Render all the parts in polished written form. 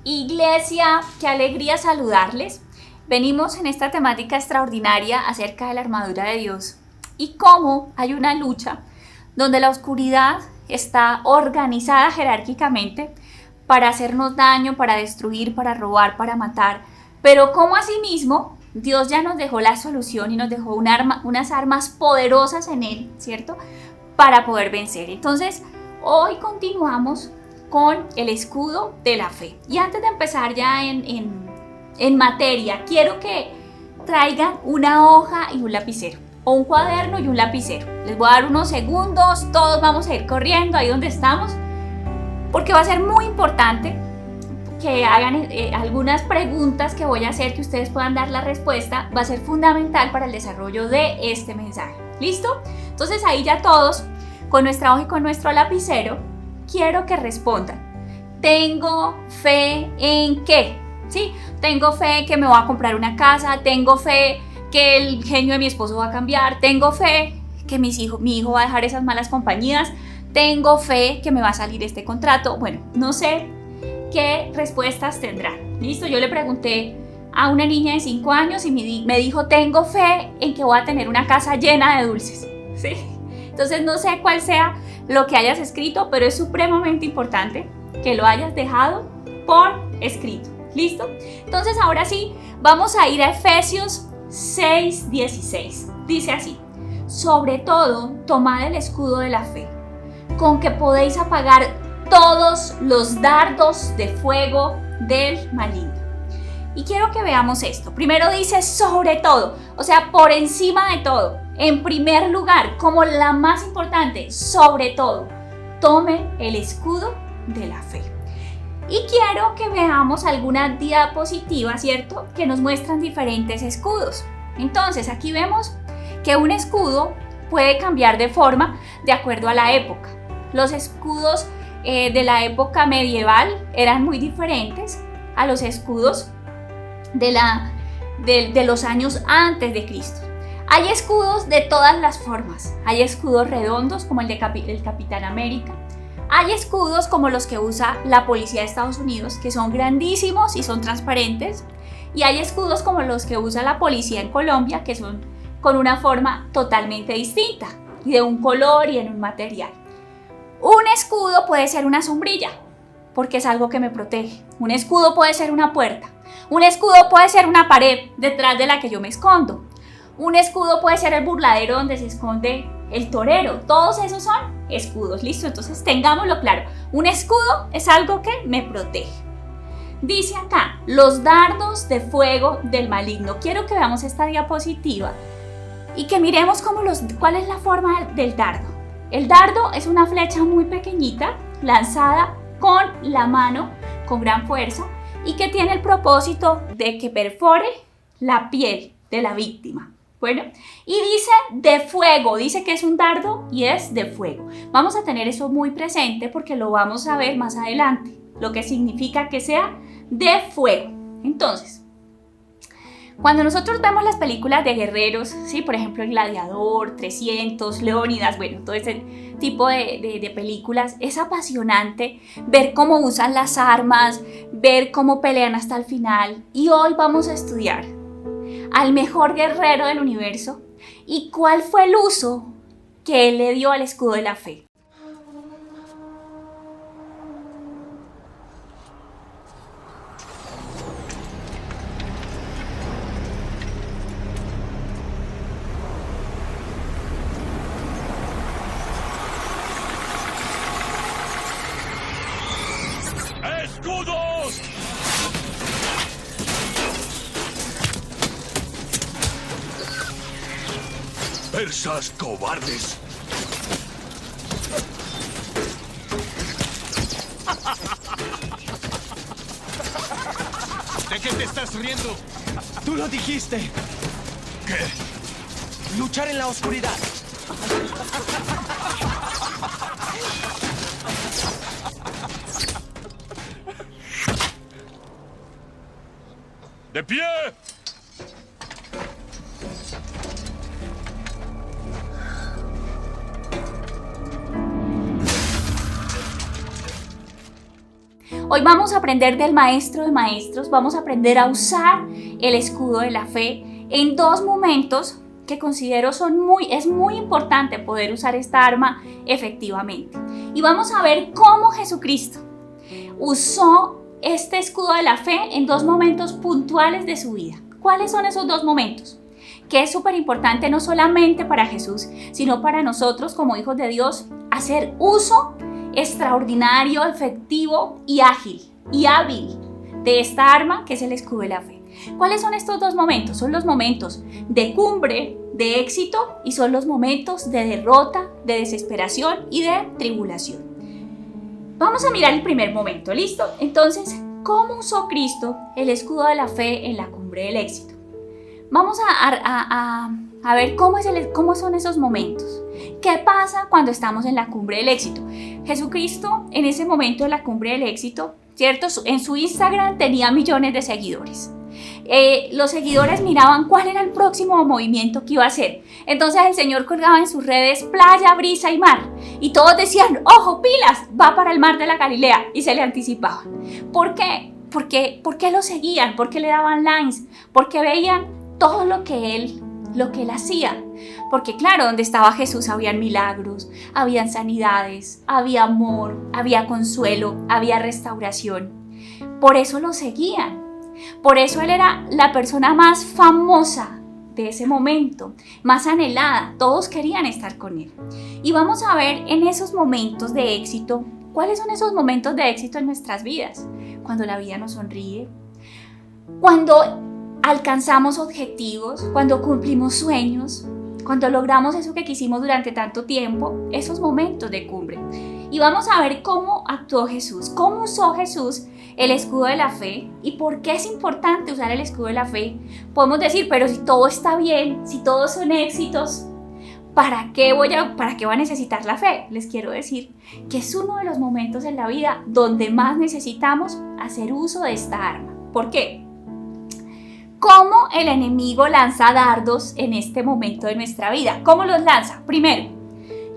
Iglesia, qué alegría saludarles. Venimos en esta temática extraordinaria acerca de la armadura de Dios y cómo hay una lucha donde la oscuridad está organizada jerárquicamente para hacernos daño, para destruir, para robar, para matar, pero como asimismo Dios ya nos dejó la solución y nos dejó unas armas poderosas en Él, ¿cierto? Para poder vencer. Entonces, hoy continuamos con el escudo de la fe. Y antes de empezar ya en materia, quiero que traigan una hoja y un lapicero, o un cuaderno y un lapicero. Les voy a dar unos segundos, todos vamos a ir corriendo ahí donde estamos, porque va a ser muy importante que hagan algunas preguntas que voy a hacer, que ustedes puedan dar la respuesta. Va a ser fundamental para el desarrollo de este mensaje. ¿Listo? Entonces ahí ya todos, con nuestra hoja y con nuestro lapicero, quiero que respondan. ¿Tengo fe en qué? ¿Sí? Tengo fe que me voy a comprar una casa, tengo fe que el genio de mi esposo va a cambiar, tengo fe que mi hijo va a dejar esas malas compañías, tengo fe que me va a salir este contrato. Bueno, no sé qué respuestas tendrán. ¿Listo? Yo le pregunté a una niña de 5 años y me dijo, tengo fe en que voy a tener una casa llena de dulces. ¿Sí? Entonces no sé cuál sea lo que hayas escrito, pero es supremamente importante que lo hayas dejado por escrito. ¿Listo? Entonces ahora sí, vamos a ir a Efesios 6:16. Dice así: sobre todo, tomad el escudo de la fe, con que podéis apagar todos los dardos de fuego del maligno. Y quiero que veamos esto. Primero dice sobre todo, o sea, por encima de todo. En primer lugar, como la más importante, sobre todo, tome el escudo de la fe. Y quiero que veamos algunas diapositivas, ¿cierto?, que nos muestran diferentes escudos. Entonces, aquí vemos que un escudo puede cambiar de forma de acuerdo a la época. Los escudos de la época medieval eran muy diferentes a los escudos de los años antes de Cristo. Hay escudos de todas las formas. Hay escudos redondos como el Capitán América. Hay escudos como los que usa la policía de Estados Unidos, que son grandísimos y son transparentes. Y hay escudos como los que usa la policía en Colombia, que son con una forma totalmente distinta, y de un color y en un material. Un escudo puede ser una sombrilla, porque es algo que me protege. Un escudo puede ser una puerta. Un escudo puede ser una pared detrás de la que yo me escondo. Un escudo puede ser el burladero donde se esconde el torero. Todos esos son escudos. ¿Listo? Entonces tengámoslo claro. Un escudo es algo que me protege. Dice acá, los dardos de fuego del maligno. Quiero que veamos esta diapositiva y que miremos cuál es la forma del dardo. El dardo es una flecha muy pequeñita, lanzada con la mano, con gran fuerza, y que tiene el propósito de que perfore la piel de la víctima. Bueno, y dice de fuego, dice que es un dardo y es de fuego. Vamos a tener eso muy presente porque lo vamos a ver más adelante, lo que significa que sea de fuego. Entonces, cuando nosotros vemos las películas de guerreros, ¿sí? Por ejemplo, El Gladiador, 300, Leónidas, bueno, todo ese tipo de películas, es apasionante ver cómo usan las armas, ver cómo pelean hasta el final. Y hoy vamos a estudiar al mejor guerrero del universo y cuál fue el uso que él le dio al escudo de la fe. ¡Escudos! ¡Persas cobardes! ¿De qué te estás riendo? ¡Tú lo dijiste! ¿Qué? ¡Luchar en la oscuridad! ¡De pie! Hoy vamos a aprender del Maestro de Maestros, vamos a aprender a usar el escudo de la fe en dos momentos que considero es muy importante poder usar esta arma efectivamente. Y vamos a ver cómo Jesucristo usó este escudo de la fe en dos momentos puntuales de su vida. ¿Cuáles son esos dos momentos? Que es súper importante no solamente para Jesús, sino para nosotros como hijos de Dios, hacer uso extraordinario, efectivo y ágil y hábil de esta arma que es el escudo de la fe. ¿Cuáles son estos dos momentos? Son los momentos de cumbre, de éxito, y son los momentos de derrota, de desesperación y de tribulación. Vamos a mirar el primer momento, ¿listo? Entonces, ¿cómo usó Cristo el escudo de la fe en la cumbre del éxito? Vamos a ver cómo son esos momentos. ¿Qué pasa cuando estamos en la cumbre del éxito? Jesucristo, en ese momento de la cumbre del éxito, ¿cierto? En su Instagram tenía millones de seguidores. Los seguidores miraban cuál era el próximo movimiento que iba a hacer. Entonces el Señor colgaba en sus redes playa, brisa y mar. Y todos decían, ojo, pilas, va para el mar de la Galilea. Y se le anticipaban. ¿Por qué? ¿Por qué lo seguían? ¿Por qué le daban likes? Porque veían todo lo que él hacía. Porque claro, donde estaba Jesús habían milagros, habían sanidades, había amor, había consuelo, había restauración. Por eso lo seguían. Por eso él era la persona más famosa de ese momento, más anhelada. Todos querían estar con él. Y vamos a ver en esos momentos de éxito, ¿cuáles son esos momentos de éxito en nuestras vidas? Cuando la vida nos sonríe, cuando alcanzamos objetivos, cuando cumplimos sueños, cuando logramos eso que quisimos durante tanto tiempo, esos momentos de cumbre. Y vamos a ver cómo actuó Jesús, cómo usó Jesús el escudo de la fe y por qué es importante usar el escudo de la fe. Podemos decir, pero si todo está bien, si todos son éxitos, ¿para qué va a necesitar la fe? Les quiero decir que es uno de los momentos en la vida donde más necesitamos hacer uso de esta arma. ¿Por qué? ¿Cómo el enemigo lanza dardos en este momento de nuestra vida? ¿Cómo los lanza? Primero,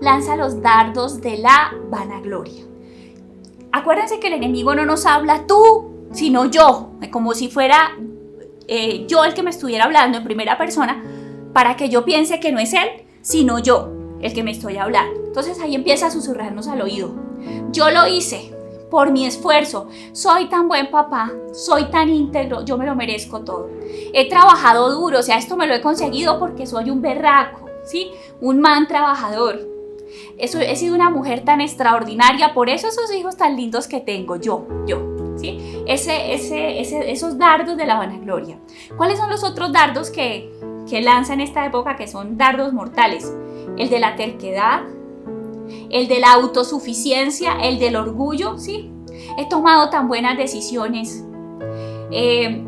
lanza los dardos de la vanagloria. Acuérdense que el enemigo no nos habla tú, sino yo, como si fuera yo el que me estuviera hablando en primera persona, para que yo piense que no es él, sino yo el que me estoy hablando. Entonces ahí empieza a susurrarnos al oído. Yo lo hice por mi esfuerzo, soy tan buen papá, soy tan íntegro, yo me lo merezco todo. He trabajado duro, o sea, esto me lo he conseguido porque soy un berraco, ¿sí? Un man trabajador. He sido una mujer tan extraordinaria, por eso esos hijos tan lindos que tengo, yo, ¿sí? Esos dardos de la vanagloria. ¿Cuáles son los otros dardos que lanza en esta época que son dardos mortales? El de la terquedad, el de la autosuficiencia, el del orgullo, ¿sí? He tomado tan buenas decisiones,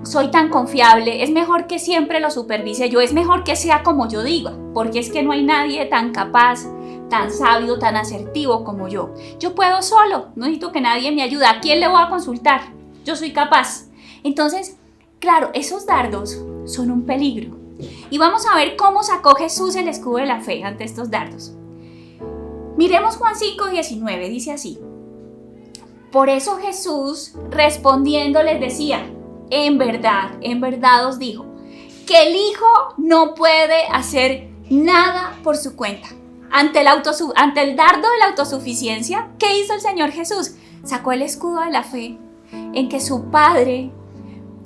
soy tan confiable, es mejor que siempre lo supervise yo, es mejor que sea como yo diga, porque es que no hay nadie tan capaz, tan sabio, tan asertivo como yo. Yo puedo solo, no necesito que nadie me ayude. ¿A quién le voy a consultar? Yo soy capaz. Entonces, claro, esos dardos son un peligro. Y vamos a ver cómo sacó Jesús el escudo de la fe ante estos dardos. Miremos Juan 5:19, dice así. Por eso Jesús respondiendo les decía, en verdad os digo, que el Hijo no puede hacer nada por su cuenta. Ante el dardo de la autosuficiencia, ¿qué hizo el Señor Jesús? Sacó el escudo de la fe en que su Padre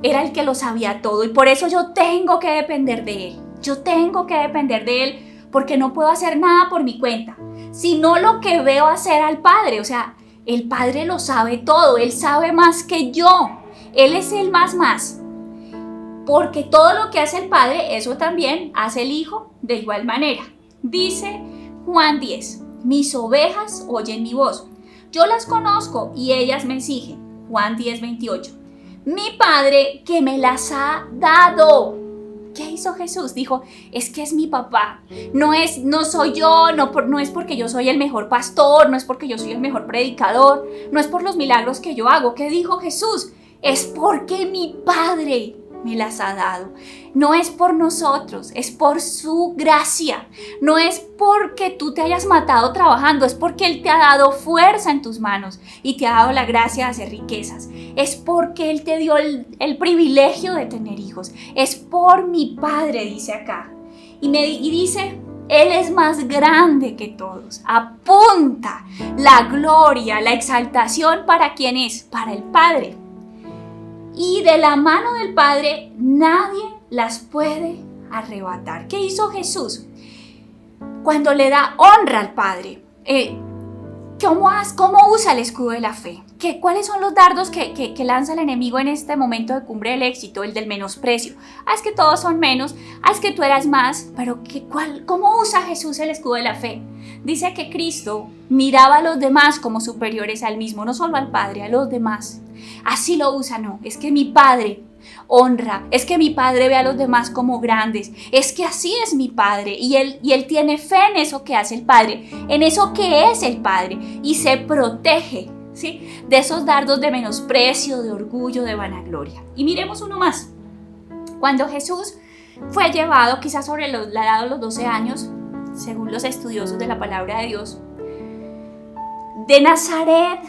era el que lo sabía todo y por eso yo tengo que depender de Él. Yo tengo que depender de Él porque no puedo hacer nada por mi cuenta, sino lo que veo hacer al Padre. O sea, el Padre lo sabe todo, Él sabe más que yo. Él es el más. Porque todo lo que hace el Padre, eso también hace el Hijo de igual manera. Dice Juan 10, mis ovejas oyen mi voz. Yo las conozco y ellas me siguen. Juan 10:28. Mi Padre que me las ha dado. ¿Qué hizo Jesús? Dijo, es que es mi papá. No soy yo, no es porque yo soy el mejor pastor, no es porque yo soy el mejor predicador, no es por los milagros que yo hago. ¿Qué dijo Jesús? Es porque mi Padre me las ha dado. No es por nosotros, es por su gracia. No es porque tú te hayas matado trabajando, es porque Él te ha dado fuerza en tus manos y te ha dado la gracia de hacer riquezas. Es porque Él te dio el privilegio de tener hijos. Es por mi Padre, dice acá. Y dice, Él es más grande que todos. Apunta la gloria, la exaltación ¿para quién es? Para el Padre. Y de la mano del Padre nadie las puede arrebatar. ¿Qué hizo Jesús? Cuando le da honra al Padre, ¿cómo usa el escudo de la fe? ¿Cuáles son los dardos que lanza el enemigo en este momento de cumbre del éxito? El del menosprecio. Es que todos son menos, es que tú eras más, pero ¿cómo usa Jesús el escudo de la fe? Dice que Cristo miraba a los demás como superiores al mismo, no solo al Padre, a los demás. Así lo usa, no, es que mi Padre honra, es que mi Padre ve a los demás como grandes, es que así es mi Padre y él tiene fe en eso que hace el Padre, en eso que es el Padre y se protege, ¿sí?, de esos dardos de menosprecio, de orgullo, de vanagloria. Y miremos uno más. Cuando Jesús fue llevado, quizás sobre la edad de los 12 años, según los estudiosos de la palabra de Dios, de Nazaret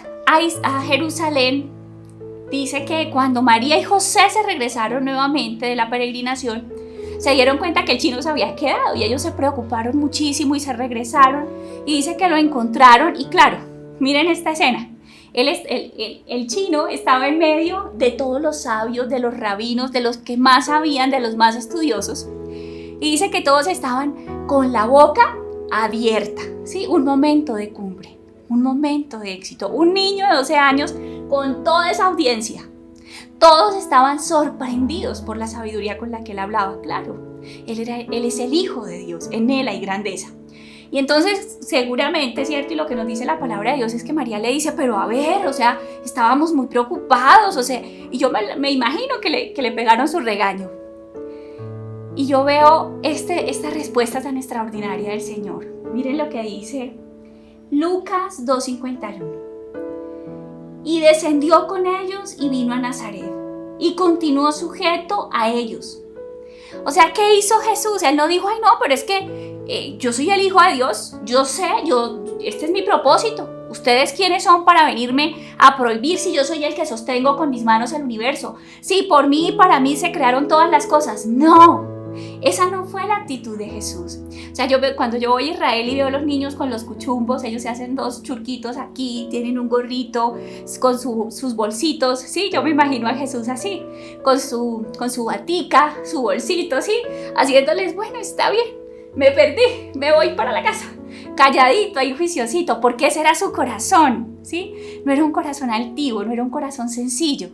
a Jerusalén, dice que cuando María y José se regresaron nuevamente de la peregrinación, se dieron cuenta que el chino se había quedado y ellos se preocuparon muchísimo y se regresaron y dice que lo encontraron y claro, miren esta escena. El chino estaba en medio de todos los sabios, de los rabinos, de los que más sabían, de los más estudiosos. Y dice que todos estaban con la boca abierta, ¿sí? Un momento de cumbre, un momento de éxito. Un niño de 12 años con toda esa audiencia. Todos estaban sorprendidos por la sabiduría con la que él hablaba. Claro, él es el Hijo de Dios, en él hay grandeza. Y entonces seguramente, ¿cierto? Y lo que nos dice la palabra de Dios es que María le dice, pero a ver, o sea, estábamos muy preocupados, o sea, y yo me imagino que le pegaron su regaño. Y yo veo esta respuesta tan extraordinaria del Señor. Miren lo que dice Lucas 2:51. Y descendió con ellos y vino a Nazaret y continuó sujeto a ellos. O sea, ¿qué hizo Jesús? Él no dijo, ay no, pero es que yo soy el Hijo de Dios, yo sé, este es mi propósito. ¿Ustedes quiénes son para venirme a prohibir si yo soy el que sostengo con mis manos el universo? Sí, por mí y para mí se crearon todas las cosas. No. Esa no fue la actitud de Jesús. O sea, cuando yo voy a Israel y veo a los niños con los cuchumbos, ellos se hacen 2 churquitos aquí, tienen un gorrito con sus bolsitos, ¿sí? Yo me imagino a Jesús así, con su batica, su bolsito, ¿sí? Haciéndoles, bueno, está bien, me perdí, me voy para la casa. Calladito, ahí juiciosito, porque ese era su corazón, ¿sí? No era un corazón altivo, no era un corazón sencillo.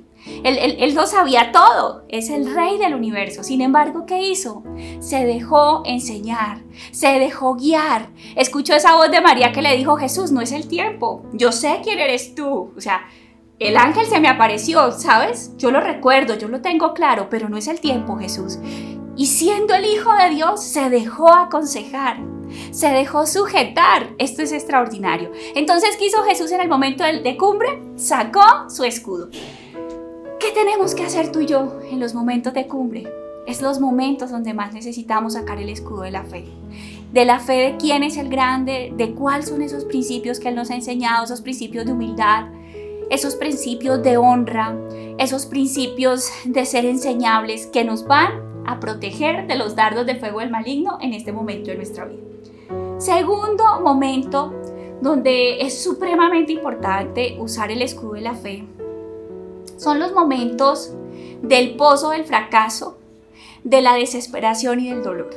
Él lo sabía todo, es el rey del universo. Sin embargo, ¿qué hizo? Se dejó enseñar, se dejó guiar. Escuchó esa voz de María que le dijo, Jesús, no es el tiempo, yo sé quién eres tú. O sea, el ángel se me apareció, ¿sabes? Yo lo recuerdo, yo lo tengo claro, pero no es el tiempo, Jesús. Y siendo el Hijo de Dios, se dejó aconsejar, se dejó sujetar. Esto es extraordinario. Entonces, ¿qué hizo Jesús en el momento de cumbre? Sacó su escudo. ¿Qué tenemos que hacer tú y yo en los momentos de cumbre? Es los momentos donde más necesitamos sacar el escudo de la fe. De la fe de quién es el grande, de cuáles son esos principios que Él nos ha enseñado, esos principios de humildad, esos principios de honra, esos principios de ser enseñables que nos van a proteger de los dardos de fuego del maligno en este momento de nuestra vida. Segundo momento donde es supremamente importante usar el escudo de la fe son los momentos del pozo del fracaso, de la desesperación y del dolor.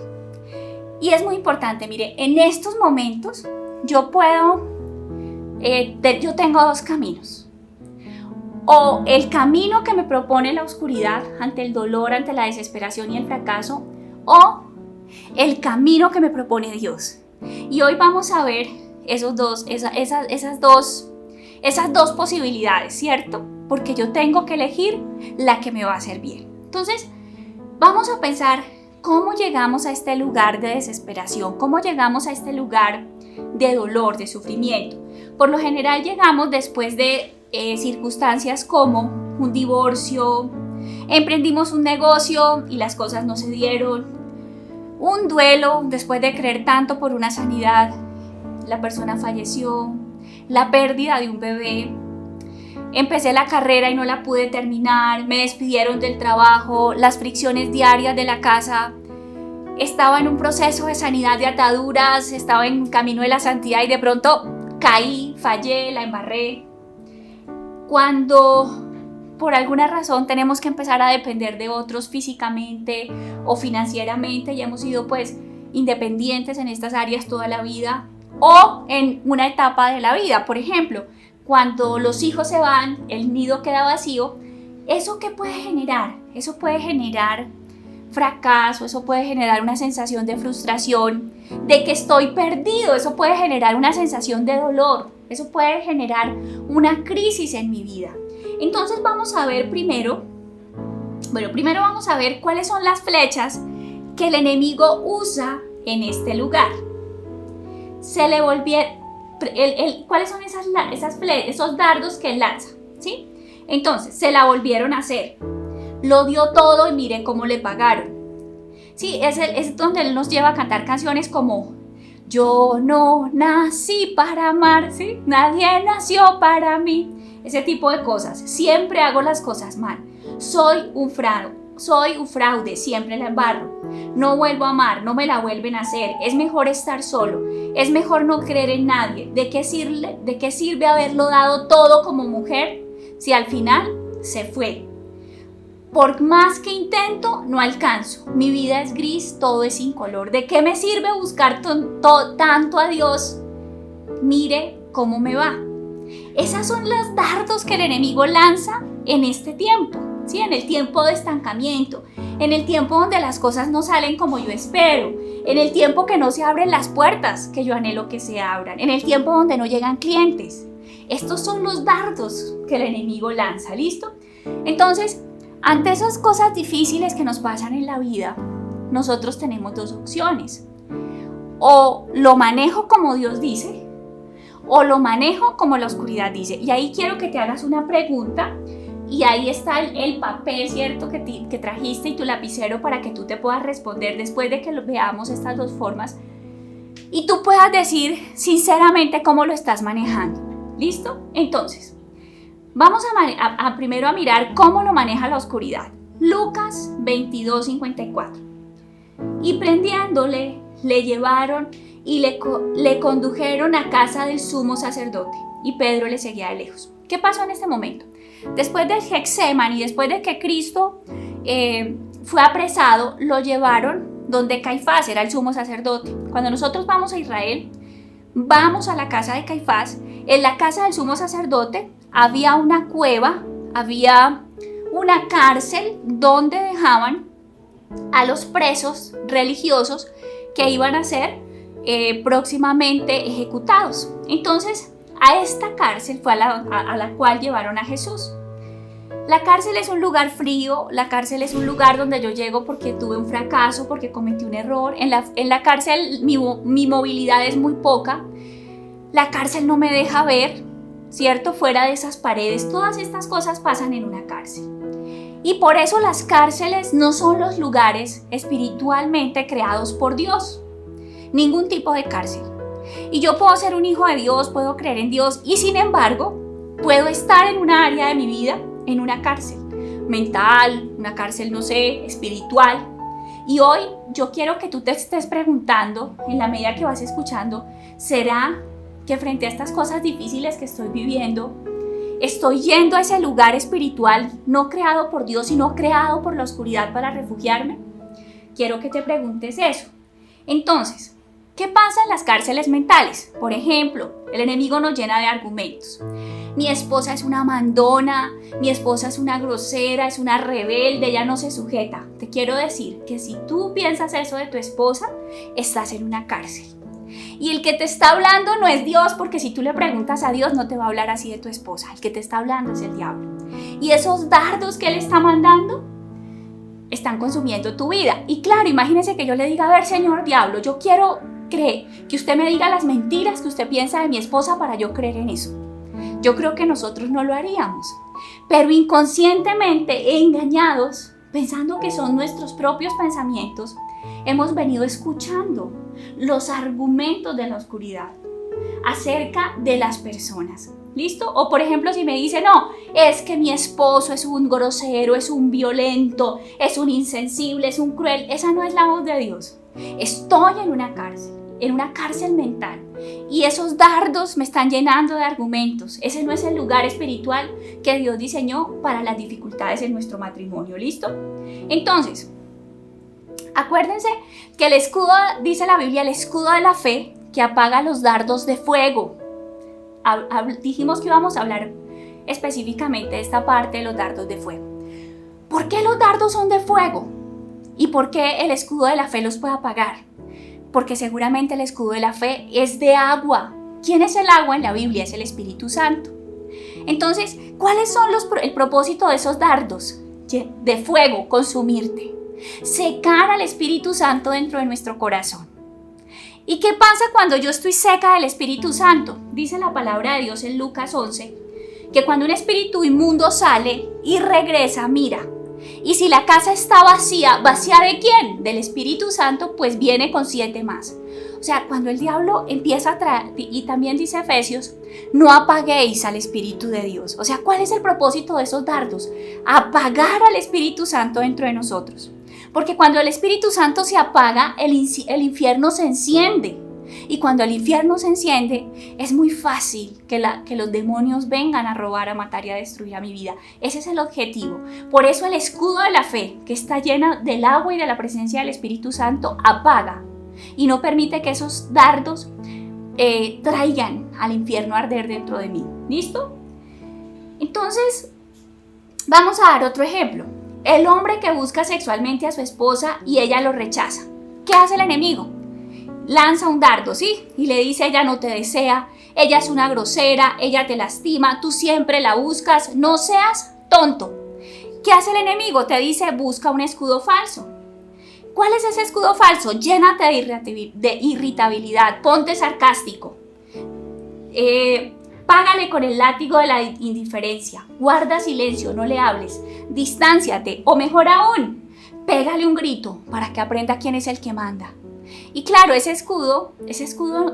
Y es muy importante, mire, en estos momentos yo tengo 2 caminos. O el camino que me propone la oscuridad ante el dolor, ante la desesperación y el fracaso, o el camino que me propone Dios. Y hoy vamos a ver esas dos posibilidades, ¿cierto? Porque yo tengo que elegir la que me va a hacer bien. Entonces, vamos a pensar cómo llegamos a este lugar de desesperación, cómo llegamos a este lugar de dolor, de sufrimiento. Por lo general llegamos después de circunstancias como un divorcio, Emprendimos un negocio y las cosas no se dieron. Un duelo después de creer tanto por una sanidad. La persona falleció. La pérdida de un bebé. Empecé la carrera y no la pude terminar. Me despidieron del trabajo. Las fricciones diarias de la casa. Estaba en un proceso de sanidad de ataduras. Estaba en camino de la santidad y de pronto caí, fallé, la embarré. Cuando por alguna razón tenemos que empezar a depender de otros físicamente o financieramente y hemos sido pues independientes en estas áreas toda la vida o en una etapa de la vida, por ejemplo, cuando los hijos se van, el nido queda vacío, ¿eso qué puede generar? Eso puede generar fracaso, eso puede generar una sensación de frustración, de que estoy perdido, eso puede generar una sensación de dolor, eso puede generar una crisis en mi vida. Entonces vamos a ver primero vamos a ver cuáles son las flechas que el enemigo usa en este lugar. Se le volvieron, ¿cuáles son esas flechas, esos dardos que él lanza? ¿Sí? Entonces, se la volvieron a hacer. Lo dio todo y mire cómo le pagaron. Sí, es donde él nos lleva a cantar canciones como yo no nací para amar, ¿sí? Nadie nació para mí. Ese tipo de cosas. Siempre hago las cosas mal. Soy un fraude, siempre la embarro. No vuelvo a amar, no me la vuelven a hacer. Es mejor estar solo. Es mejor no creer en nadie. ¿De qué sirve haberlo dado todo como mujer si al final se fue? Por más que intento, no alcanzo. Mi vida es gris, todo es incolor. ¿De qué me sirve buscar tanto a Dios? Mire cómo me va. Esos son los dardos que el enemigo lanza en este tiempo, ¿sí? En el tiempo de estancamiento, en el tiempo donde las cosas no salen como yo espero, en el tiempo que no se abren las puertas que yo anhelo que se abran, en el tiempo donde no llegan clientes. Estos son los dardos que el enemigo lanza, ¿listo? Entonces, ante esas cosas difíciles que nos pasan en la vida, nosotros tenemos dos opciones. O lo manejo como Dios dice, o lo manejo como la oscuridad dice. Y ahí quiero que te hagas una pregunta y ahí está el papel, ¿cierto? Que trajiste y tu lapicero para que tú te puedas responder después de que veamos estas dos formas y tú puedas decir sinceramente cómo lo estás manejando. ¿Listo? Entonces, vamos primero a mirar cómo lo maneja la oscuridad. Lucas 22:54. Y prendiéndole, le llevaron y le condujeron a casa del sumo sacerdote, y Pedro le seguía de lejos. ¿Qué pasó en este momento? Después del Getsemaní, después de que Cristo fue apresado, lo llevaron donde Caifás era el sumo sacerdote. Cuando nosotros vamos a Israel, vamos a la casa de Caifás. En la casa del sumo sacerdote había una cueva, había una cárcel donde dejaban a los presos religiosos que iban a ser próximamente ejecutados. Entonces, a esta cárcel fue a la cual llevaron a Jesús. La cárcel es un lugar frío, la cárcel es un lugar donde yo llego porque tuve un fracaso, porque cometí un error. En la cárcel mi movilidad es muy poca. La cárcel no me deja ver, ¿cierto? Fuera de esas paredes. Todas estas cosas pasan en una cárcel. Y por eso las cárceles no son los lugares espiritualmente creados por Dios. Ningún tipo de cárcel. Y yo puedo ser un hijo de Dios, puedo creer en Dios y sin embargo puedo estar en una área de mi vida, en una cárcel mental, una cárcel, no sé, espiritual. Y hoy yo quiero que tú te estés preguntando, en la medida que vas escuchando, ¿será que frente a estas cosas difíciles que estoy viviendo, estoy yendo a ese lugar espiritual no creado por Dios, sino creado por la oscuridad para refugiarme? Quiero que te preguntes eso. Entonces, ¿qué pasa en las cárceles mentales? Por ejemplo, el enemigo nos llena de argumentos. Mi esposa es una mandona, mi esposa es una grosera, es una rebelde, ella no se sujeta. Te quiero decir que si tú piensas eso de tu esposa, estás en una cárcel. Y el que te está hablando no es Dios, porque si tú le preguntas a Dios no te va a hablar así de tu esposa. El que te está hablando es el diablo. Y esos dardos que él está mandando están consumiendo tu vida. Y claro, imagínese que yo le diga, a ver, señor diablo, yo quiero que usted me diga las mentiras que usted piensa de mi esposa para yo creer en eso. Yo creo que nosotros no lo haríamos. pero inconscientemente e engañados, pensando que son nuestros propios pensamientos, hemos venido escuchando los argumentos de la oscuridad acerca de las personas. ¿Listo? O por ejemplo, si me dice, no, es que mi esposo es un grosero, es un violento, es un insensible, es un cruel. Esa no es la voz de Dios. Estoy en una cárcel mental. Y esos dardos me están llenando de argumentos. Ese no es el lugar espiritual que Dios diseñó para las dificultades en nuestro matrimonio. ¿Listo? Entonces, acuérdense que el escudo, dice la Biblia, el escudo de la fe que apaga los dardos de fuego. Dijimos que íbamos a hablar específicamente de esta parte de los dardos de fuego. ¿Por qué los dardos son de fuego? ¿Y por qué el escudo de la fe los puede apagar? Porque seguramente el escudo de la fe es de agua. ¿Quién es el agua en la Biblia? Es el Espíritu Santo. Entonces, ¿cuáles son el propósito de esos dardos de fuego? Consumirte. Secar al Espíritu Santo dentro de nuestro corazón. ¿Y qué pasa cuando yo estoy seca del Espíritu Santo? Dice la palabra de Dios en Lucas 11, que cuando un espíritu inmundo sale y regresa, mira, y si la casa está vacía, ¿vacía de quién? Del Espíritu Santo, pues viene con 7 más. O sea, cuando el diablo empieza a traer, y también dice Efesios, no apaguéis al Espíritu de Dios. O sea, ¿cuál es el propósito de esos dardos? Apagar al Espíritu Santo dentro de nosotros. Porque cuando el Espíritu Santo se apaga, el infierno se enciende. Y cuando el infierno se enciende, es muy fácil que los demonios vengan a robar, a matar y a destruir a mi vida. Ese es el objetivo. Por eso el escudo de la fe, que está llena del agua y de la presencia del Espíritu Santo, apaga y no permite que esos dardos traigan al infierno a arder dentro de mí. ¿Listo? Entonces, vamos a dar otro ejemplo. El hombre que busca sexualmente a su esposa y ella lo rechaza. ¿Qué hace el enemigo? Lanza un dardo, ¿sí? Y le dice, ella no te desea, ella es una grosera, ella te lastima, tú siempre la buscas, no seas tonto. ¿Qué hace el enemigo? Te dice, busca un escudo falso. ¿Cuál es ese escudo falso? Llénate de irritabilidad, ponte sarcástico. Págale con el látigo de la indiferencia, guarda silencio, no le hables, distánciate o mejor aún, pégale un grito para que aprenda quién es el que manda. Y claro, ese escudo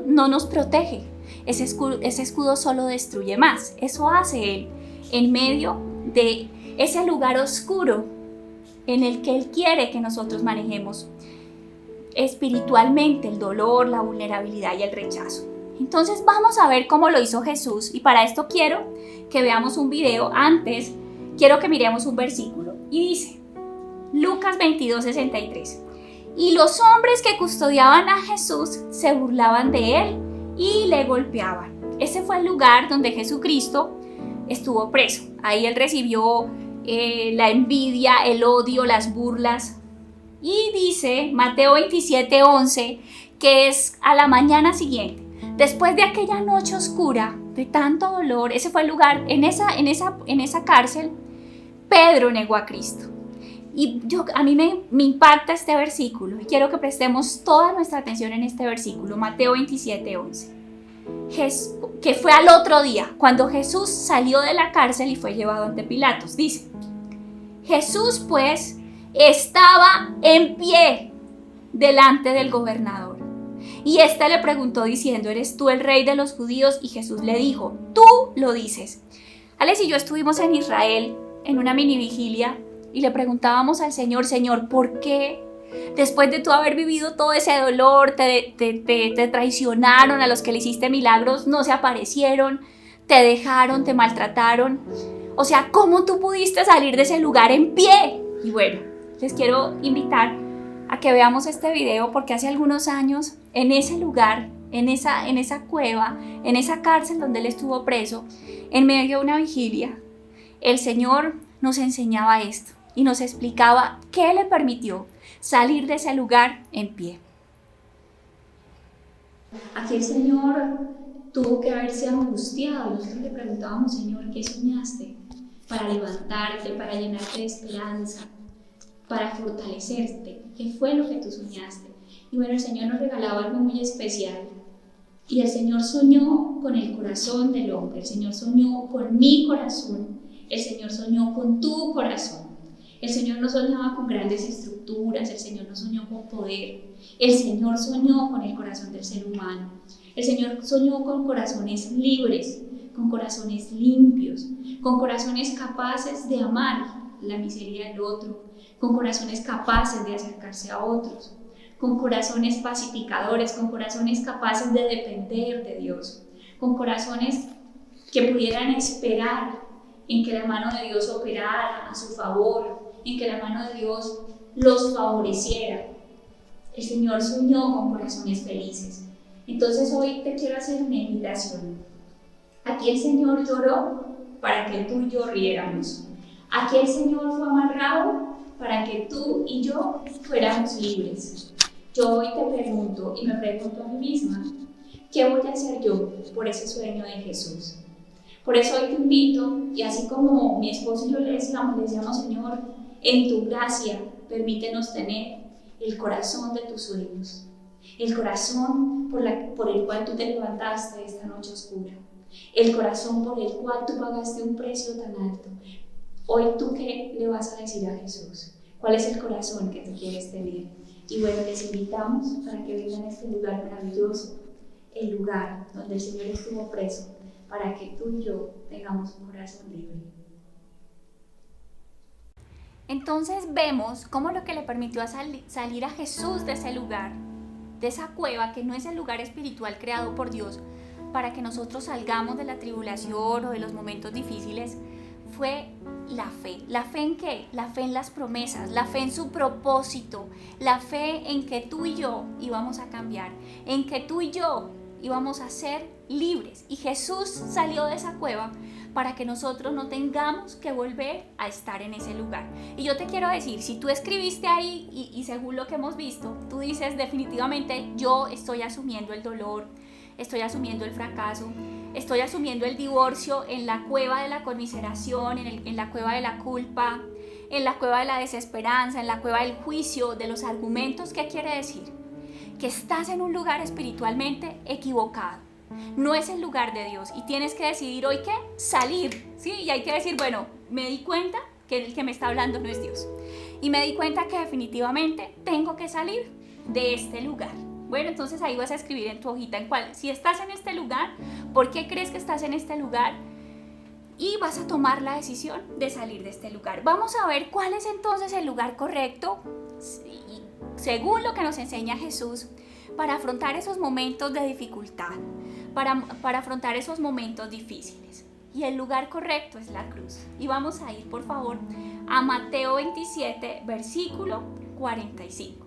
no nos protege, ese escudo solo destruye más. Eso hace él en medio de ese lugar oscuro en el que él quiere que nosotros manejemos espiritualmente el dolor, la vulnerabilidad y el rechazo. Entonces vamos a ver cómo lo hizo Jesús y para esto quiero que veamos un video. Antes quiero que miremos un versículo y dice Lucas 22:63: y los hombres que custodiaban a Jesús se burlaban de él y le golpeaban. Ese fue el lugar donde Jesucristo estuvo preso. Ahí él recibió la envidia, el odio, las burlas. Y dice Mateo 27:11 que es a la mañana siguiente, después de aquella noche oscura, de tanto dolor, ese fue el lugar, en esa cárcel, Pedro negó a Cristo. Y a mí me impacta este versículo y quiero que prestemos toda nuestra atención en este versículo, Mateo 27:11, que fue al otro día, cuando Jesús salió de la cárcel y fue llevado ante Pilatos. Dice, Jesús pues estaba en pie delante del gobernador. Y éste le preguntó diciendo, ¿eres tú el rey de los judíos? Y Jesús le dijo, tú lo dices. Alex y yo estuvimos en Israel en una mini vigilia y le preguntábamos al Señor, Señor, ¿por qué después de tú haber vivido todo ese dolor, te traicionaron, a los que le hiciste milagros no se aparecieron, te dejaron, te maltrataron? O sea, ¿cómo tú pudiste salir de ese lugar en pie? Y bueno, les quiero invitar a que veamos este video porque hace algunos años en ese lugar, en esa cueva, en esa cárcel donde él estuvo preso, en medio de una vigilia, el Señor nos enseñaba esto y nos explicaba qué le permitió salir de ese lugar en pie. Aquí el Señor tuvo que haberse angustiado y nosotros le preguntábamos, Señor, ¿qué soñaste? Para levantarte, para llenarte de esperanza, para fortalecerte. ¿Qué fue lo que tú soñaste? Y bueno, el Señor nos regalaba algo muy especial. Y el Señor soñó con el corazón del hombre, el Señor soñó con mi corazón El Señor soñó con tu corazón. El Señor no soñaba con grandes estructuras, el Señor no soñó con poder. El Señor soñó con el corazón del ser humano. El Señor soñó con corazones libres, con corazones limpios, con corazones capaces de amar la miseria del otro, con corazones capaces de acercarse a otros, con corazones pacificadores, con corazones capaces de depender de Dios, con corazones que pudieran esperar en que la mano de Dios operara a su favor, en que la mano de Dios los favoreciera. El Señor soñó con corazones felices. Entonces hoy te quiero hacer una invitación. Aquí el Señor lloró para que tú y yo riéramos. Aquí el Señor fue amarrado para que tú y yo fuéramos libres. Yo hoy te pregunto y me pregunto a mí misma, ¿qué voy a hacer yo por ese sueño de Jesús? Por eso hoy te invito, y así como mi esposo y yo le decíamos, Señor, en tu gracia permítenos tener el corazón de tus sueños, el corazón por el cual tú te levantaste esta noche oscura, el corazón por el cual tú pagaste un precio tan alto. Hoy tú, ¿qué le vas a decir a Jesús? ¿Cuál es el corazón que tú quieres tener? Y bueno, les invitamos para que vengan a este lugar maravilloso, el lugar donde el Señor estuvo preso, para que tú y yo tengamos un corazón libre. Entonces vemos cómo lo que le permitió salir a Jesús de ese lugar, de esa cueva que no es el lugar espiritual creado por Dios, para que nosotros salgamos de la tribulación o de los momentos difíciles, fue la fe. ¿La fe en qué? La fe en las promesas, la fe en su propósito, la fe en que tú y yo íbamos a cambiar, en que tú y yo íbamos a ser libres. Y Jesús salió de esa cueva para que nosotros no tengamos que volver a estar en ese lugar. Y yo te quiero decir, si tú escribiste ahí y según lo que hemos visto, tú dices definitivamente, yo estoy asumiendo el dolor, estoy asumiendo el fracaso, estoy asumiendo el divorcio en la cueva de la conmiseración, en la cueva de la culpa, en la cueva de la desesperanza, en la cueva del juicio, de los argumentos. ¿Qué quiere decir? Que estás en un lugar espiritualmente equivocado. No es el lugar de Dios y tienes que decidir hoy qué, salir, ¿sí? Y hay que decir, bueno, me di cuenta que el que me está hablando no es Dios. Y me di cuenta que definitivamente tengo que salir de este lugar. Bueno, entonces ahí vas a escribir en tu hojita si estás en este lugar, ¿por qué crees que estás en este lugar? Y vas a tomar la decisión de salir de este lugar. Vamos a ver cuál es entonces el lugar correcto, según lo que nos enseña Jesús, para afrontar esos momentos de dificultad, para afrontar esos momentos difíciles. Y el lugar correcto es la cruz. Y vamos a ir, por favor, a Mateo 27, versículo 45.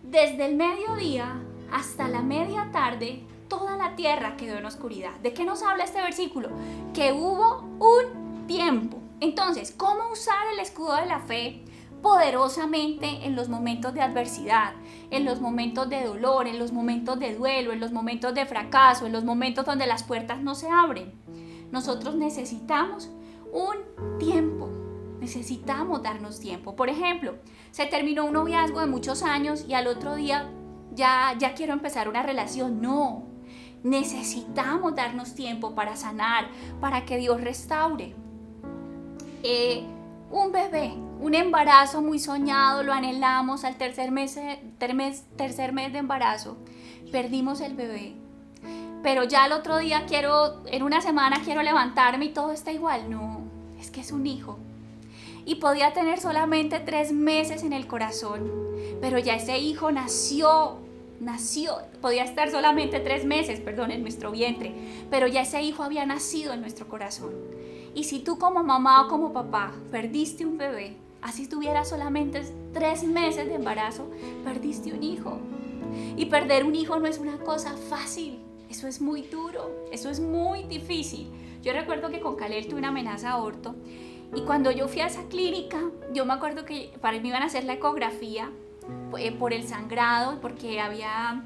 Desde el mediodía hasta la media tarde, toda la tierra quedó en oscuridad. ¿De qué nos habla este versículo? Que hubo un tiempo. Entonces, ¿cómo usar el escudo de la fe poderosamente en los momentos de adversidad, en los momentos de dolor, en los momentos de duelo, en los momentos de fracaso, en los momentos donde las puertas no se abren? Nosotros necesitamos un tiempo, necesitamos darnos tiempo. Por ejemplo, se terminó un noviazgo de muchos años y al otro día ya quiero empezar una relación. No, necesitamos darnos tiempo para sanar, para que Dios restaure. Un bebé, un embarazo muy soñado, lo anhelamos, al tercer mes de embarazo, perdimos el bebé. Pero ya el otro día en una semana quiero levantarme y todo está igual. No, es que es un hijo. Y podía tener solamente 3 meses en el corazón, pero ya ese hijo nació, podía estar solamente 3 meses, en nuestro vientre, pero ya ese hijo había nacido en nuestro corazón. Y si tú como mamá o como papá perdiste un bebé, así tuvieras solamente 3 meses de embarazo, perdiste un hijo. Y perder un hijo no es una cosa fácil, eso es muy duro, eso es muy difícil. Yo recuerdo que con Kalel tuve una amenaza de aborto y cuando yo fui a esa clínica, yo me acuerdo que para mí iban a hacer la ecografía por el sangrado, porque había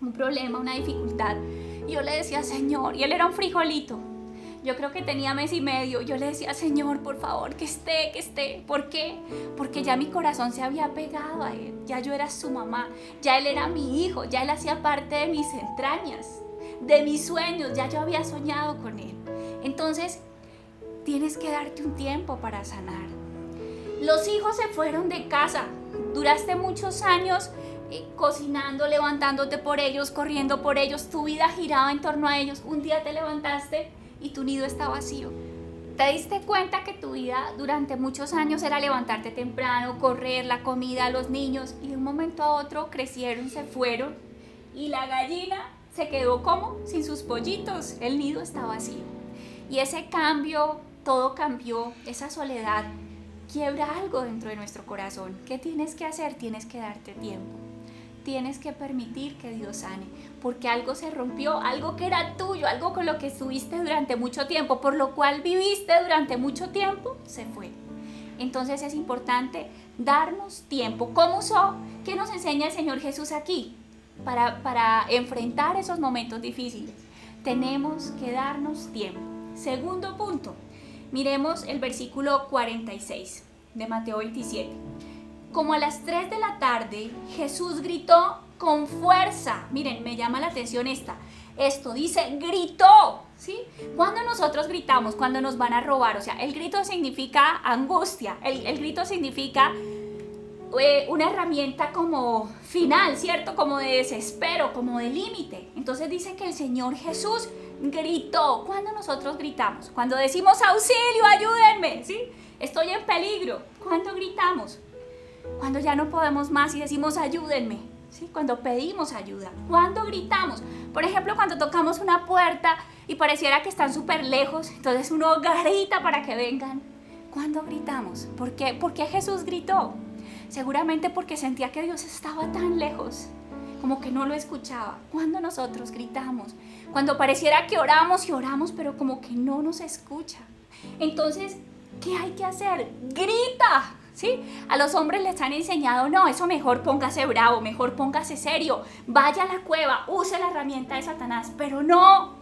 un problema, una dificultad. Y yo le decía, Señor, y él era un frijolito. Yo creo que tenía 1 mes y medio. Yo le decía, Señor, por favor, que esté. ¿Por qué? Porque ya mi corazón se había pegado a él. Ya yo era su mamá. Ya él era mi hijo. Ya él hacía parte de mis entrañas, de mis sueños. Ya yo había soñado con él. Entonces, tienes que darte un tiempo para sanar. Los hijos se fueron de casa. Duraste muchos años cocinando, levantándote por ellos, corriendo por ellos. Tu vida giraba en torno a ellos. Un día te levantaste y tu nido está vacío. ¿Te diste cuenta que tu vida durante muchos años era levantarte temprano, correr, la comida, los niños, y de un momento a otro crecieron, se fueron y la gallina se quedó como sin sus pollitos? El nido está vacío. Y ese cambio, todo cambió, esa soledad quiebra algo dentro de nuestro corazón. ¿Qué tienes que hacer? Tienes que darte tiempo. Tienes que permitir que Dios sane, porque algo se rompió, algo que era tuyo, algo con lo que estuviste durante mucho tiempo, por lo cual viviste durante mucho tiempo, se fue. Entonces es importante darnos tiempo. ¿Qué nos enseña el Señor Jesús aquí? Para enfrentar esos momentos difíciles, tenemos que darnos tiempo. Segundo punto, miremos el versículo 46 de Mateo 27. Como a las 3 de la tarde, Jesús gritó con fuerza. Miren, me llama la atención esto dice gritó, ¿sí? Cuando nosotros gritamos, cuando nos van a robar, o sea, el grito significa angustia, el grito significa una herramienta como final, ¿cierto? Como de desespero, como de límite. Entonces dice que el Señor Jesús gritó. ¿Cuándo nosotros gritamos? Cuando decimos auxilio, ayúdenme, ¿sí? Estoy en peligro. ¿Cuándo gritamos? Cuando ya no podemos más y decimos ayúdenme, ¿sí? Cuando pedimos ayuda. ¿Cuándo gritamos? Por ejemplo, cuando tocamos una puerta y pareciera que están súper lejos, entonces uno grita para que vengan. ¿Cuándo gritamos? ¿Por qué Jesús gritó? Seguramente porque sentía que Dios estaba tan lejos, como que no lo escuchaba. ¿Cuándo nosotros gritamos? Cuando pareciera que oramos y oramos, pero como que no nos escucha. Entonces, ¿qué hay que hacer? ¡Grita! ¿Sí? A los hombres les han enseñado, no, eso mejor póngase bravo, mejor póngase serio, vaya a la cueva, use la herramienta de Satanás, pero no.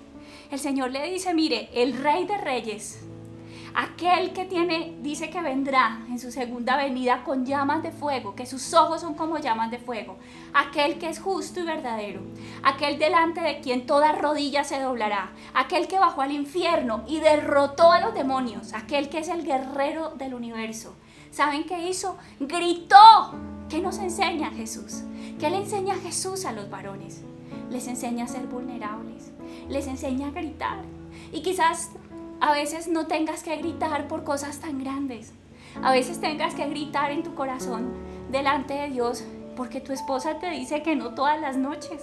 El Señor le dice, mire, el Rey de Reyes, aquel que dice que vendrá en su segunda venida con llamas de fuego, que sus ojos son como llamas de fuego, aquel que es justo y verdadero, aquel delante de quien toda rodilla se doblará, aquel que bajó al infierno y derrotó a los demonios, aquel que es el guerrero del universo. ¿Saben qué hizo? Gritó. ¿Qué nos enseña Jesús? ¿Qué le enseña Jesús a los varones? Les enseña a ser vulnerables, les enseña a gritar. Y quizás a veces no tengas que gritar por cosas tan grandes. A veces tengas que gritar en tu corazón delante de Dios porque tu esposa te dice que no todas las noches,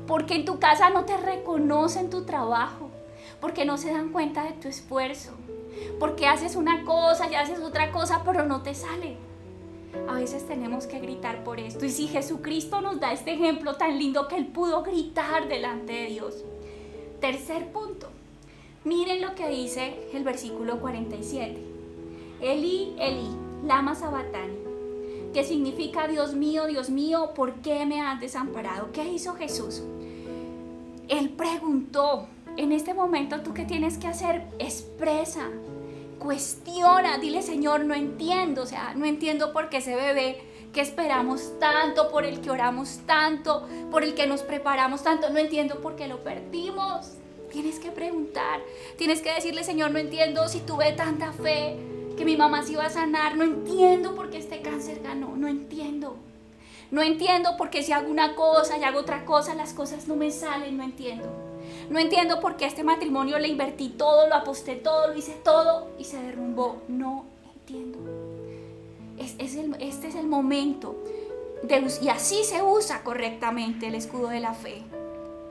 porque en tu casa no te reconocen tu trabajo, porque no se dan cuenta de tu esfuerzo, porque haces una cosa y haces otra cosa, pero no te sale. A veces tenemos que gritar por esto. Y si Jesucristo nos da este ejemplo tan lindo que Él pudo gritar delante de Dios. Tercer punto. Miren lo que dice el versículo 47. Eli, Eli, lama sabactani, que significa Dios mío, ¿por qué me has desamparado? ¿Qué hizo Jesús? Él preguntó. En este momento, ¿tú qué tienes que hacer? Expresa, cuestiona, dile, Señor, no entiendo, no entiendo por qué ese bebé que esperamos tanto, por el que oramos tanto, por el que nos preparamos tanto, no entiendo por qué lo perdimos. Tienes que preguntar, tienes que decirle, Señor, no entiendo si tuve tanta fe que mi mamá se iba a sanar, no entiendo por qué este cáncer ganó, no entiendo. No entiendo por qué si hago una cosa y hago otra cosa, las cosas no me salen, no entiendo. No entiendo por qué a este matrimonio le invertí todo, lo aposté todo, lo hice todo y se derrumbó. No entiendo. Este es el momento y así se usa correctamente el escudo de la fe.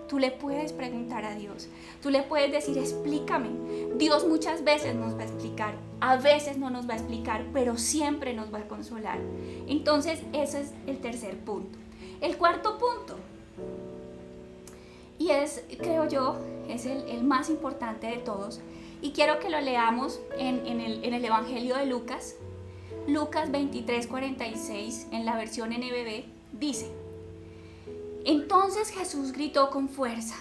Tú le puedes preguntar a Dios, tú le puedes decir, explícame. Dios muchas veces nos va a explicar, a veces no nos va a explicar, pero siempre nos va a consolar. Entonces ese es el tercer punto. El cuarto punto, y creo yo, es el más importante de todos, y quiero que lo leamos en el Evangelio de Lucas. Lucas 23:46, en la versión NBB, dice: entonces Jesús gritó con fuerza,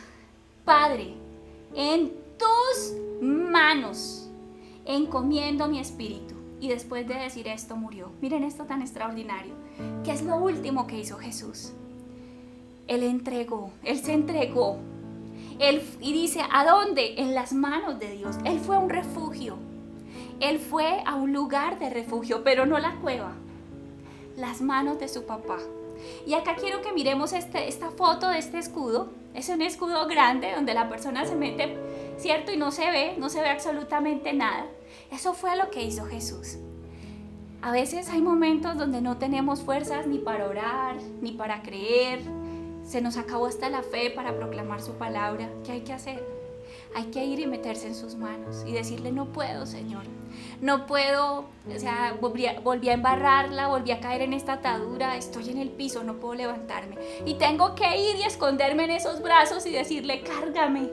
Padre, en tus manos encomiendo mi espíritu. Y después de decir esto murió. Miren esto tan extraordinario. ¿Qué es lo último que hizo Jesús? Él se entregó. Y dice, ¿a dónde? En las manos de Dios. Él fue un refugio. Él fue a un lugar de refugio, pero no la cueva, las manos de su papá. Y acá quiero que miremos esta foto de este escudo. Es un escudo grande donde la persona se mete, ¿cierto? Y no se ve absolutamente nada. Eso fue lo que hizo Jesús. A veces hay momentos donde no tenemos fuerzas ni para orar, ni para creer. Se nos acabó hasta la fe para proclamar su palabra. ¿Qué hay que hacer? Hay que ir y meterse en sus manos y decirle: no puedo, Señor, no puedo, o sea, volví a embarrarla, volví a caer en esta atadura, estoy en el piso, no puedo levantarme. Y tengo que ir y esconderme en esos brazos y decirle: cárgame,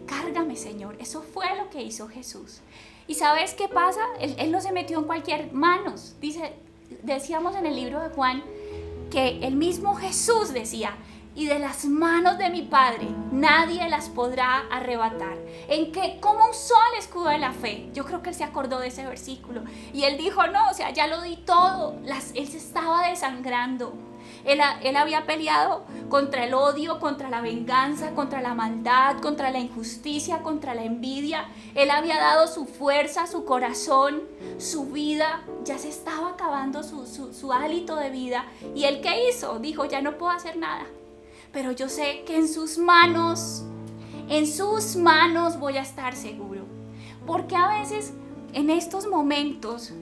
cárgame, Señor. Eso fue lo que hizo Jesús. ¿Y sabes qué pasa? Él no se metió en cualquier manos. Decíamos en el libro de Juan que el mismo Jesús decía: y de las manos de mi Padre nadie las podrá arrebatar. ¿En qué? ¿Cómo usó el escudo de la fe? Yo creo que él se acordó de ese versículo. Y él dijo: no, o sea, ya lo di todo. Él se estaba desangrando. Él había peleado contra el odio, contra la venganza, contra la maldad, contra la injusticia, contra la envidia. Él había dado su fuerza, su corazón, su vida. Ya se estaba acabando su hálito de vida. ¿Y él qué hizo? Dijo: ya no puedo hacer nada. Pero yo sé que en sus manos voy a estar seguro. Porque a veces en estos momentos,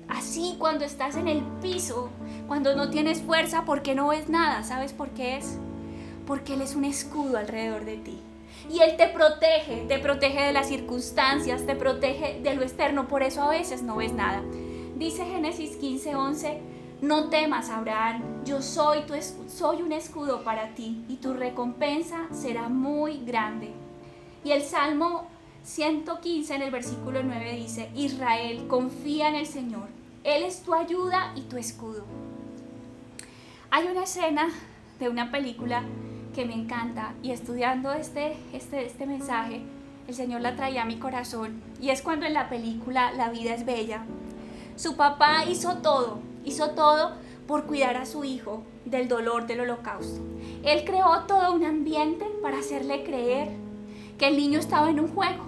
así cuando estás en el piso, cuando no tienes fuerza, porque no ves nada, ¿sabes por qué es? Porque Él es un escudo alrededor de ti. Y Él te protege de las circunstancias, te protege de lo externo, por eso a veces no ves nada. Dice Génesis 15:11: no temas, Abraham, yo soy un escudo para ti y tu recompensa será muy grande. Y el Salmo 115 en el versículo 9 dice: Israel, confía en el Señor, Él es tu ayuda y tu escudo. Hay una escena de una película que me encanta, y estudiando este mensaje, el Señor la traía a mi corazón, y es cuando en la película La vida es bella, su papá hizo todo por cuidar a su hijo del dolor del holocausto. Él creó todo un ambiente para hacerle creer que el niño estaba en un juego,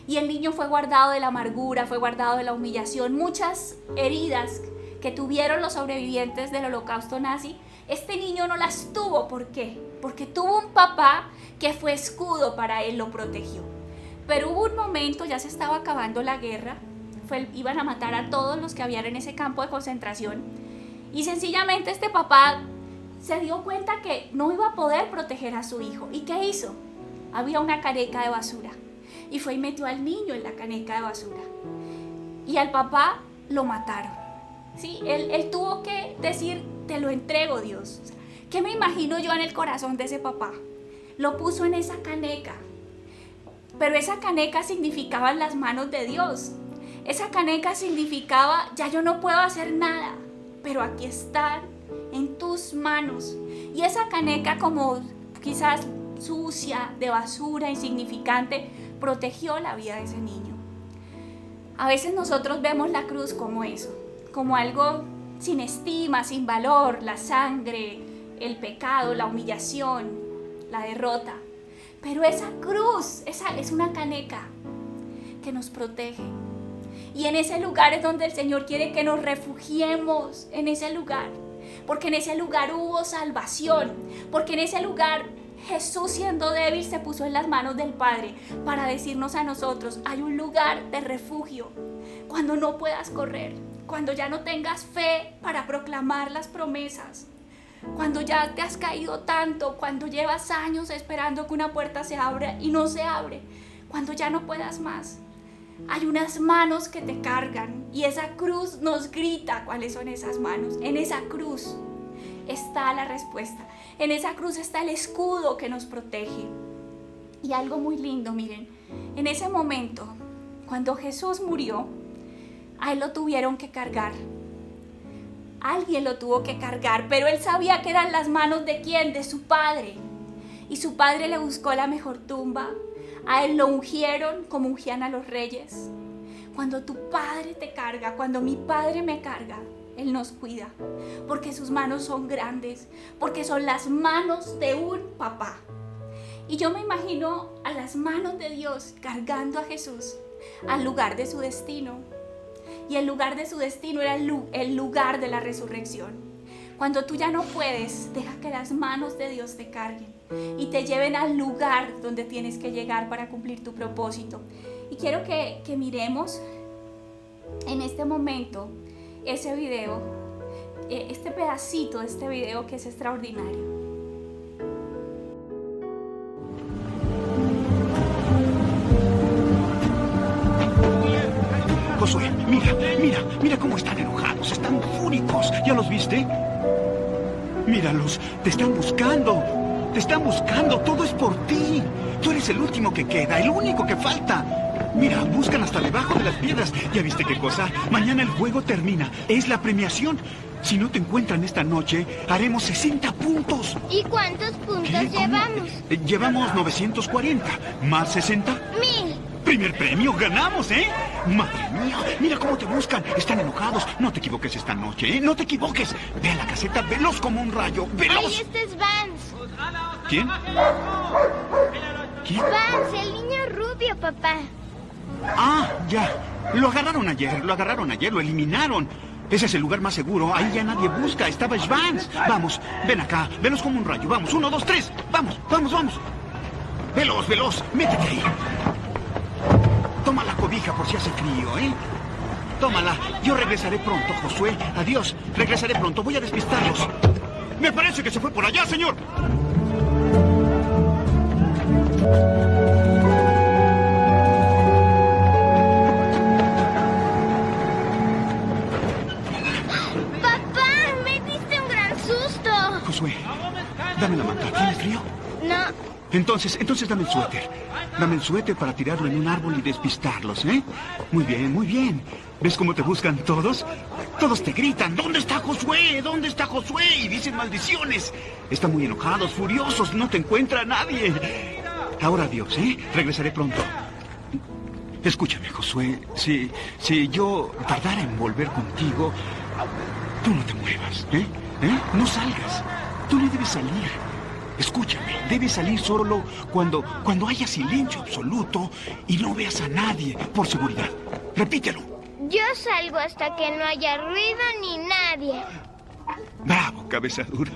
y el niño fue guardado de la amargura, fue guardado de la humillación, muchas heridas que tuvieron los sobrevivientes del holocausto nazi. Este niño no las tuvo. ¿Por qué? Porque tuvo un papá que fue escudo para él, lo protegió. Pero hubo un momento, ya se estaba acabando la guerra, iban a matar a todos los que habían en ese campo de concentración, y sencillamente este papá se dio cuenta que no iba a poder proteger a su hijo. ¿Y qué hizo? Había una caneca de basura, y fue y metió al niño en la caneca de basura, y al papá lo mataron. ¿Sí? Él tuvo que decir: te lo entrego, Dios. ¿Qué me imagino yo en el corazón de ese papá? Lo puso en esa caneca, pero esa caneca significaba las manos de Dios. Esa caneca significaba: ya yo no puedo hacer nada, pero aquí están en tus manos. Y esa caneca, como quizás sucia, de basura, insignificante, protegió la vida de ese niño. A veces nosotros vemos la cruz como eso, como algo sin estima, sin valor, la sangre, el pecado, la humillación, la derrota. Pero esa cruz, esa es una caneca que nos protege. Y en ese lugar es donde el Señor quiere que nos refugiemos, en ese lugar. Porque en ese lugar hubo salvación. Porque en ese lugar Jesús, siendo débil, se puso en las manos del Padre para decirnos a nosotros: hay un lugar de refugio. Cuando no puedas correr, cuando ya no tengas fe para proclamar las promesas, cuando ya te has caído tanto, cuando llevas años esperando que una puerta se abra y no se abre, cuando ya no puedas más, hay unas manos que te cargan, y esa cruz nos grita cuáles son esas manos. En esa cruz está la respuesta. En esa cruz está el escudo que nos protege. Y algo muy lindo, miren, en ese momento, cuando Jesús murió, a Él lo tuvieron que cargar. Alguien lo tuvo que cargar, pero Él sabía que eran las manos ¿de quién? De su Padre. Y su Padre le buscó la mejor tumba. A Él lo ungieron como ungían a los reyes. Cuando tu Padre te carga, cuando mi Padre me carga, Él nos cuida, porque sus manos son grandes, porque son las manos de un papá. Y yo me imagino a las manos de Dios cargando a Jesús al lugar de su destino. y el lugar de su destino era el lugar de la resurrección. Cuando tú ya no puedes, deja que las manos de Dios te carguen y te lleven al lugar donde tienes que llegar para cumplir tu propósito. Y quiero que miremos en este momento ese video, este pedacito de este video que es extraordinario. Josué, mira cómo están enojados, están fúricos. ¿Ya los viste? Míralos, te están buscando, todo es por ti. Tú eres el último que queda, el único que falta. Mira, buscan hasta debajo de las piedras. ¿Ya viste qué cosa? Mañana el juego termina, es la premiación. Si no te encuentran esta noche, haremos 60 puntos. ¿Y cuántos puntos llevamos? Llevamos 940, más 60. 1000. Primer premio, ganamos, ¿eh? Madre mía, mira cómo te buscan. Están enojados. No te equivoques esta noche, ¿eh? No te equivoques. Ve a la caseta veloz como un rayo. ¡Veloz! Ahí está es Vance. ¿Quién? ¿Quién? Vance, el niño rubio, papá. Ah, ya. Lo agarraron ayer, lo eliminaron. Ese es el lugar más seguro. Ahí ya nadie busca. Estaba Vance. Vamos, ven acá. Veloz como un rayo. Vamos, 1, 2, 3. Vamos. Veloz. Métete ahí. Toma la cobija por si hace frío, ¿eh? Tómala. Yo regresaré pronto, Josué. Adiós. Regresaré pronto. Voy a despistarlos. Me parece que se fue por allá, señor. Papá, me diste un gran susto. Josué, dame la manta. ¿Tienes frío? No. Entonces dame el suéter. Dame el suéter para tirarlo en un árbol y despistarlos, ¿eh? Muy bien. ¿Ves cómo te buscan todos? Todos te gritan, ¿dónde está Josué? ¿Dónde está Josué? Y dicen maldiciones. Están muy enojados, furiosos, no te encuentra nadie. Ahora adiós, ¿eh? Regresaré pronto. Escúchame, Josué. Si yo tardara en volver contigo, tú no te muevas, ¿eh? No salgas. Tú no debes salir. Escúchame, debes salir solo cuando haya silencio absoluto y no veas a nadie, por seguridad. Repítelo. Yo salgo hasta que no haya ruido ni nadie. Bravo, cabeza dura.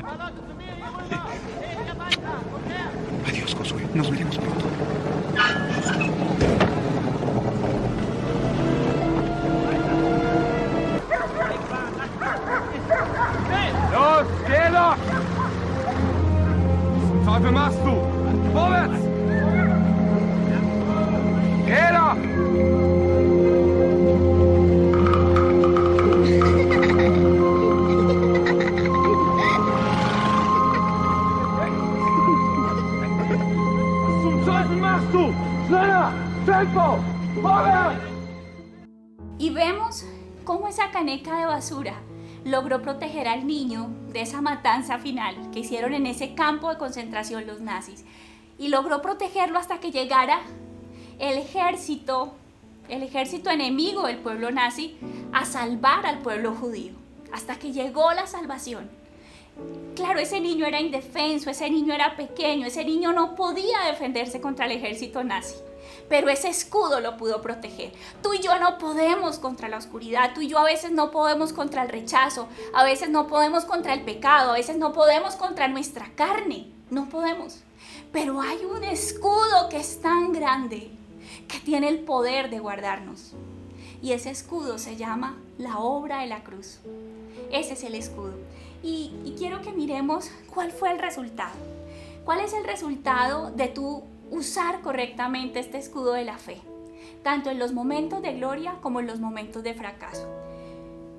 Adiós, Josué. Nos veremos pronto. Los, geh doch! Was zum Teufel machst du? Vorwärts! Geh doch! Was zum Teufel machst du? Schneller! Tempo! Vorwärts! Y vemos cómo esa caneca de basura logró proteger al niño de esa matanza final que hicieron en ese campo de concentración los nazis. Y logró protegerlo hasta que llegara el ejército enemigo del pueblo nazi a salvar al pueblo judío. Hasta que llegó la salvación. Claro, ese niño era indefenso, ese niño era pequeño, ese niño no podía defenderse contra el ejército nazi. Pero ese escudo lo pudo proteger. Tú y yo no podemos contra la oscuridad, tú y yo a veces no podemos contra el rechazo, a veces no podemos contra el pecado, a veces no podemos contra nuestra carne, no podemos. Pero hay un escudo que es tan grande, que tiene el poder de guardarnos. Y ese escudo se llama la obra de la cruz. Ese es el escudo. Y quiero que miremos cuál fue el resultado. ¿Cuál es el resultado de tú usar correctamente este escudo de la fe? Tanto en los momentos de gloria como en los momentos de fracaso.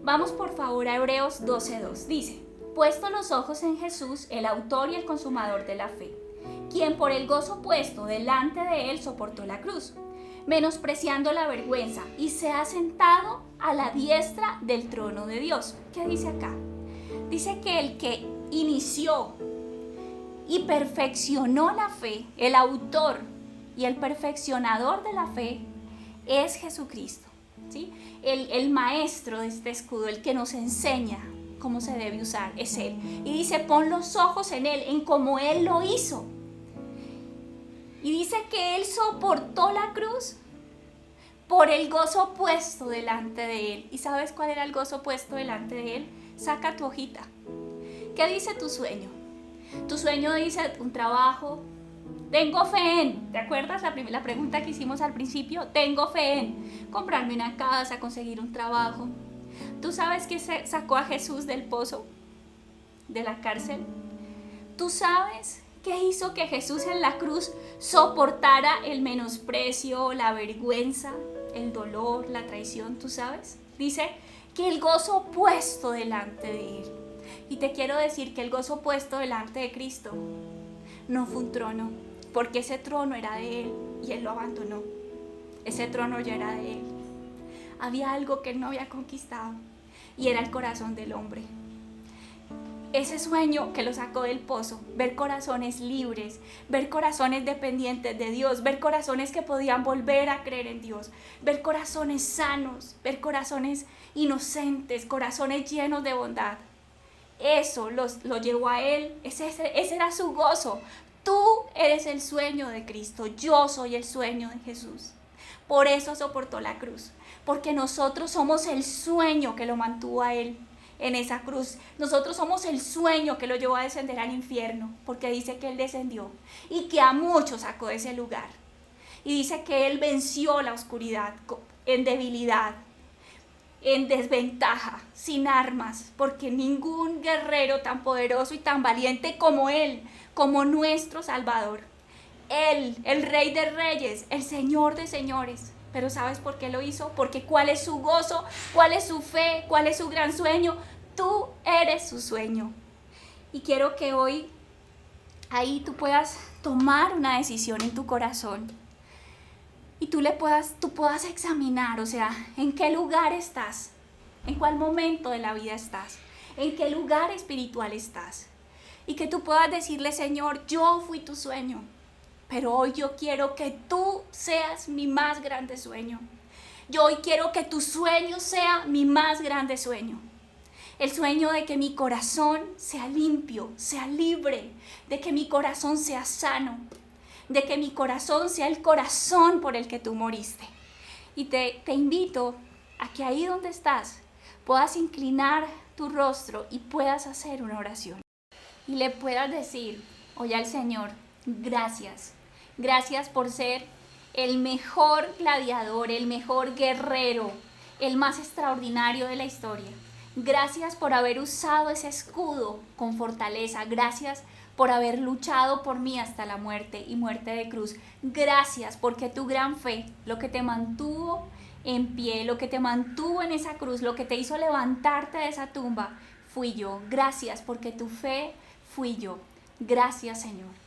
Vamos por favor a Hebreos 12:2. Dice: puesto los ojos en Jesús, el autor y el consumador de la fe, quien por el gozo puesto delante de él soportó la cruz, menospreciando la vergüenza, y se ha sentado a la diestra del trono de Dios. ¿Qué dice acá? Dice que el que inició y perfeccionó la fe, el autor y el perfeccionador de la fe, es Jesucristo, ¿sí? El maestro de este escudo, el que nos enseña cómo se debe usar, es Él. Y dice: pon los ojos en Él, en cómo Él lo hizo. Y dice que Él soportó la cruz por el gozo puesto delante de él. ¿Y sabes cuál era el gozo puesto delante de él? Saca tu hojita. ¿Qué dice tu sueño? Tu sueño dice un trabajo. Tengo fe en, ¿te acuerdas la pregunta que hicimos al principio? Tengo fe en comprarme una casa, conseguir un trabajo. ¿Tú sabes qué sacó a Jesús del pozo, de la cárcel? ¿Tú sabes qué hizo que Jesús en la cruz soportara el menosprecio, la vergüenza, el dolor, la traición? ¿Tú sabes? Dice que el gozo puesto delante de él. Y te quiero decir que el gozo puesto delante de Cristo no fue un trono, porque ese trono era de él y él lo abandonó. Ese trono ya era de él. Había algo que él no había conquistado y era el corazón del hombre. Ese sueño que lo sacó del pozo, ver corazones libres, ver corazones dependientes de Dios, ver corazones que podían volver a creer en Dios, ver corazones sanos, ver corazones inocentes, corazones llenos de bondad. Eso lo llevó a él, ese era su gozo. Tú eres el sueño de Cristo, yo soy el sueño de Jesús. Por eso soportó la cruz, porque nosotros somos el sueño que lo mantuvo a él en esa cruz. Nosotros somos el sueño que lo llevó a descender al infierno, porque dice que él descendió y que a muchos sacó de ese lugar. Y dice que él venció la oscuridad en debilidad, en desventaja, sin armas, porque ningún guerrero tan poderoso y tan valiente como él, como nuestro Salvador, él, el Rey de Reyes, el Señor de Señores. Pero ¿sabes por qué lo hizo? Porque ¿cuál es su gozo? ¿Cuál es su fe? ¿Cuál es su gran sueño? Tú eres su sueño. Y quiero que hoy ahí tú puedas tomar una decisión en tu corazón. Y tú puedas examinar, o sea, en qué lugar estás, en cuál momento de la vida estás, en qué lugar espiritual estás. Y que tú puedas decirle, Señor, yo fui tu sueño, pero hoy yo quiero que tú seas mi más grande sueño. Yo hoy quiero que tu sueño sea mi más grande sueño. El sueño de que mi corazón sea limpio, sea libre, de que mi corazón sea sano, de que mi corazón sea el corazón por el que tú moriste. Y te invito a que ahí donde estás puedas inclinar tu rostro y puedas hacer una oración. Y le puedas decir hoy al Señor, gracias. Gracias por ser el mejor gladiador, el mejor guerrero, el más extraordinario de la historia. Gracias por haber usado ese escudo con fortaleza. Gracias por haber luchado por mí hasta la muerte y muerte de cruz. Gracias porque tu gran fe, lo que te mantuvo en pie, lo que te mantuvo en esa cruz, lo que te hizo levantarte de esa tumba, fui yo. Gracias porque tu fe fui yo. Gracias, Señor.